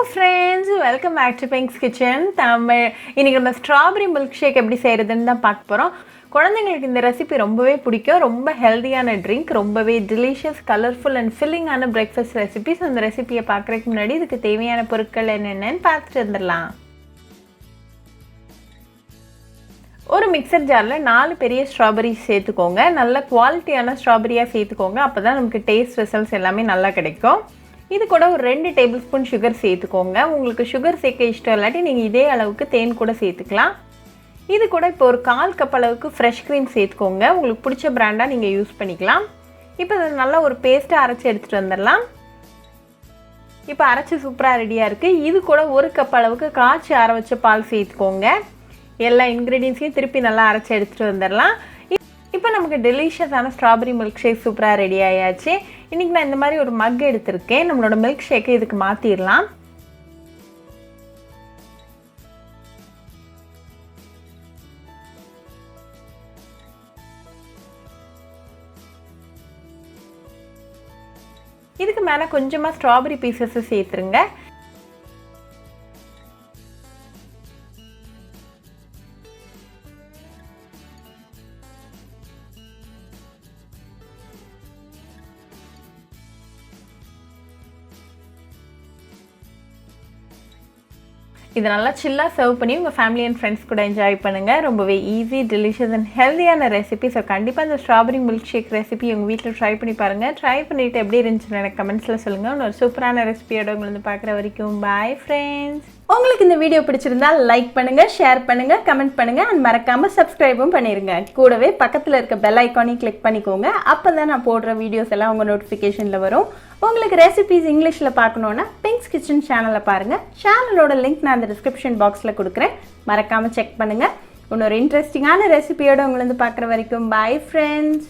friends, welcome back to Pink's Kitchen Tamil. இன்னைக்கு நம்ம strawberry milk shake எப்படி செய்யறதுன்னு தான் பார்க்க போறோம். குழந்தைகளுக்கு இந்த ரெசிபி ரொம்பவே பிடிக்கும். ரொம்ப ஹெல்தியான ட்ரிங்க், ரொம்பவே டெலிஷியஸ், கலர்ஃபுல் அண்ட் ஃபில்லிங்கான பிரேக்ஃபாஸ்ட் ரெசிபிஸ். அந்த ரெசிபியை பார்க்கறதுக்கு முன்னாடி இதுக்கு தேவையான பொருட்கள் என்னென்னன்னு பார்த்துட்டு வந்துடலாம். ஒரு மிக்சர் ஜாரில் 4 பெரிய ஸ்ட்ராபெரி சேர்த்துக்கோங்க. நல்ல குவாலிட்டியான ஸ்ட்ராபெரியாக சேர்த்துக்கோங்க. அப்போ தான் நமக்கு டேஸ்ட் ரிசல்ட்ஸ் எல்லாமே நல்லா கிடைக்கும். இது கூட ஒரு 2 டேபிள் ஸ்பூன் சுகர் சேர்த்துக்கோங்க. உங்களுக்கு சுகர் சேர்க்க இஷ்டம் இல்லாட்டி நீங்கள் இதே அளவுக்கு தேன் கூட சேர்த்துக்கலாம். இது கூட இப்போ ஒரு 1/4 கப் அளவுக்கு ஃப்ரெஷ் க்ரீம் சேர்த்துக்கோங்க. உங்களுக்கு பிடிச்ச பிராண்டாக நீங்கள் யூஸ் பண்ணிக்கலாம். இப்போ இதை நல்லா ஒரு பேஸ்ட்டாக அரைச்சி எடுத்துகிட்டு வந்துடலாம். இப்போ அரைச்சி சூப்பராக ரெடியாக இருக்குது. இது கூட 1 கப் அளவுக்கு காய்ச்சி ஆற வச்ச பால் சேர்த்துக்கோங்க. எல்லா இன்க்ரீடியன்ஸையும் திருப்பி நல்லா அரைச்சி எடுத்துகிட்டு வந்துடலாம். இப்போ நமக்கு டெலிஷியஸான ஸ்ட்ராபெரி மில்க் ஷேக் சூப்பராக ரெடி ஆயாச்சு. இன்றைக்கி நான் இந்த மாதிரி ஒரு மக் எடுத்திருக்கேன். நம்மளோட மில்க் ஷேக்கை இதுக்கு மாற்றிடலாம். இதுக்கு மேலே கொஞ்சமாக ஸ்ட்ராபெரி பீசஸை சேர்த்துருங்க. இதை நல்லா சில்லாக சர்வ் பண்ணி உங்கள் ஃபேமிலி அண்ட் ஃப்ரெண்ட்ஸ் கூட என்ஜாய் பண்ணுங்கள். ரொம்பவே ஈஸி, டெலிஷியஸ் அண்ட் ஹெல்தியான ரெசிபி. ஸோ கண்டிப்பாக இந்த ஸ்ட்ராபெரி மில்க் ஷேக் ரெசிபி உங்கள் வீட்டில் ட்ரை பண்ணி பாருங்கள். ட்ரை பண்ணிவிட்டு எப்படி இருந்துச்சுன்னு எனக்கு கமெண்ட்ஸில் சொல்லுங்கள். ஒரு சூப்பரான ரெசிபியோட உங்களை பார்க்குற வரைக்கும் பாய் ஃப்ரெண்ட்ஸ். உங்களுக்கு இந்த வீடியோ பிடிச்சிருந்தா லைக் பண்ணுங்கள், ஷேர் பண்ணுங்கள், கமெண்ட் பண்ணுங்கள் அண்ட் மறக்காமல் சப்ஸ்கிரைபும் பண்ணிடுங்க. கூடவே பக்கத்தில் இருக்க பெல் ஐக்கானையும் கிளிக் பண்ணிக்கோங்க. அப்போ தான் நான் போடுற வீடியோஸ் எல்லாம் உங்கள் நோட்டிஃபிகேஷனில் வரும். உங்களுக்கு ரெசிபிஸ் இங்கிலீஷில் பார்க்கணுன்னா பிங்க்ஸ் கிச்சன் சேனலை பாருங்கள். சேனலோட லிங்க் நான் அந்த டிஸ்கிரிப்ஷன் பாக்ஸில் கொடுக்குறேன். மறக்காமல் செக் பண்ணுங்கள். இன்னொரு இன்ட்ரெஸ்டிங்கான ரெசிபியோடு உங்களை பார்க்குற வரைக்கும் பாய் ஃப்ரெண்ட்ஸ்.